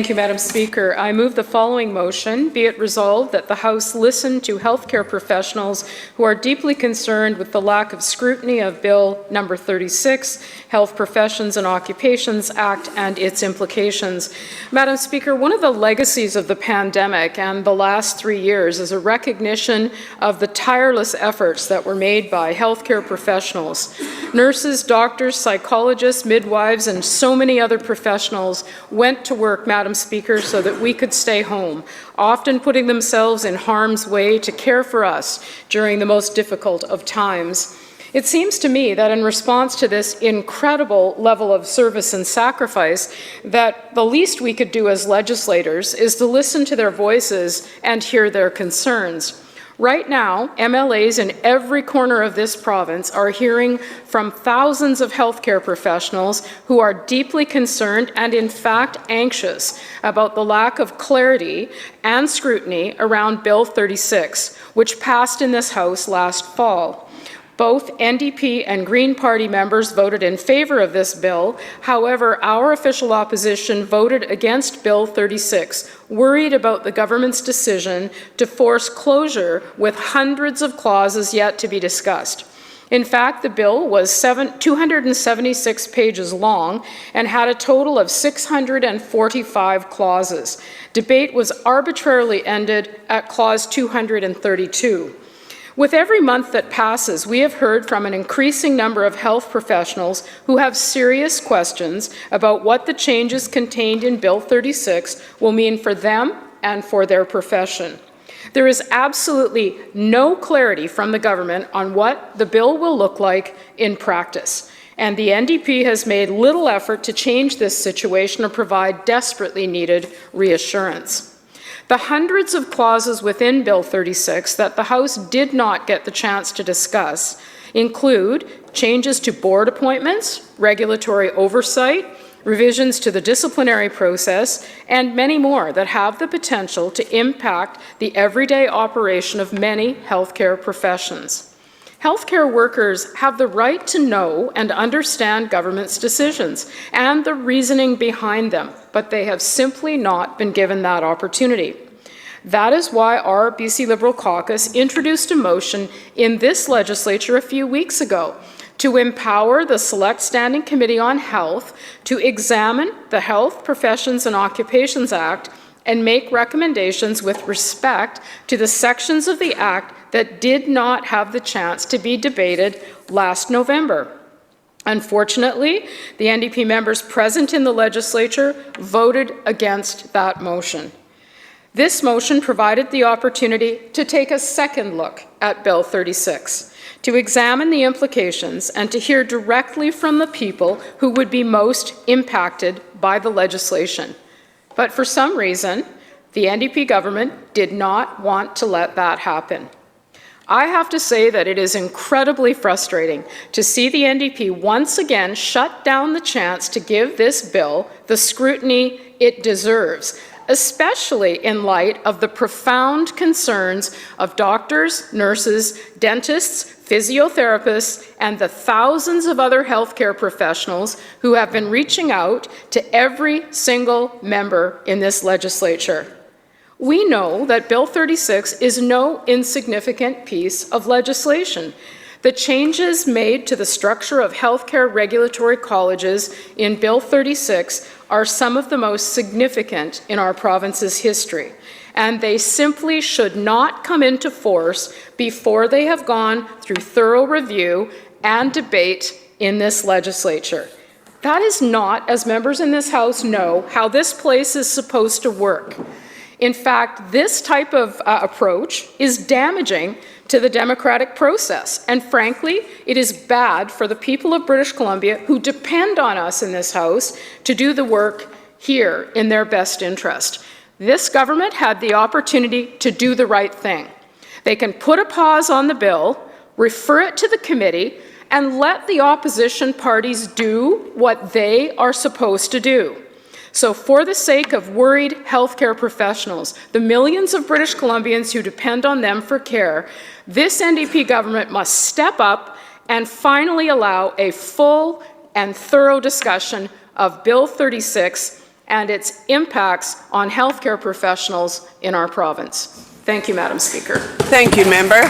Thank you, Madam Speaker. I move the following motion. Be it resolved that the House listen to healthcare professionals who are deeply concerned with the lack of scrutiny of Bill number 36, Health Professions and Occupations Act and its implications. Madam Speaker, one of the legacies of the pandemic and the last 3 years is a recognition of the tireless efforts that were made by healthcare professionals. Nurses, doctors, psychologists, midwives, and so many other professionals went to work, Madam Speaker, so that we could stay home, often putting themselves in harm's way to care for us during the most difficult of times. It seems to me that in response to this incredible level of service and sacrifice, that the least we could do as legislators is to listen to their voices and hear their concerns. Right now, MLAs in every corner of this province are hearing from thousands of healthcare professionals who are deeply concerned and, in fact, anxious about the lack of clarity and scrutiny around Bill 36, which passed in this House last fall. Both NDP and Green Party members voted in favour of this bill. However, our official opposition voted against Bill 36, worried about the government's decision to force closure with hundreds of clauses yet to be discussed. In fact, the bill was 276 pages long and had a total of 645 clauses. Debate was arbitrarily ended at clause 232. With every month that passes, we have heard from an increasing number of health professionals who have serious questions about what the changes contained in Bill 36 will mean for them and for their profession. There is absolutely no clarity from the government on what the bill will look like in practice, and the NDP has made little effort to change this situation or provide desperately needed reassurance. The hundreds of clauses within Bill 36 that the House did not get the chance to discuss include changes to board appointments, regulatory oversight, revisions to the disciplinary process, and many more that have the potential to impact the everyday operation of many healthcare professions. Healthcare workers have the right to know and understand government's decisions and the reasoning behind them, but they have simply not been given that opportunity. That is why our BC Liberal Caucus introduced a motion in this legislature a few weeks ago to empower the Select Standing Committee on Health to examine the Health Professions and Occupations Act and make recommendations with respect to the sections of the Act that did not have the chance to be debated last November. Unfortunately, the NDP members present in the legislature voted against that motion. This motion provided the opportunity to take a second look at Bill 36, to examine the implications and to hear directly from the people who would be most impacted by the legislation. But for some reason, the NDP government did not want to let that happen. I have to say that it is incredibly frustrating to see the NDP once again shut down the chance to give this bill the scrutiny it deserves, especially in light of the profound concerns of doctors, nurses, dentists, physiotherapists, and the thousands of other healthcare professionals who have been reaching out to every single member in this legislature. We know that Bill 36 is no insignificant piece of legislation. The changes made to the structure of healthcare regulatory colleges in Bill 36 are some of the most significant in our province's history, and they simply should not come into force before they have gone through thorough review and debate in this legislature. That is not, as members in this House know, how this place is supposed to work. In fact, this type of approach is damaging to the democratic process. And frankly, it is bad for the people of British Columbia who depend on us in this House to do the work here in their best interest. This government had the opportunity to do the right thing. They can put a pause on the bill, refer it to the committee, and let the opposition parties do what they are supposed to do. So for the sake of worried healthcare professionals, the millions of British Columbians who depend on them for care, this NDP government must step up and finally allow a full and thorough discussion of Bill 36 and its impacts on healthcare professionals in our province. Thank you, Madam Speaker. Thank you, member.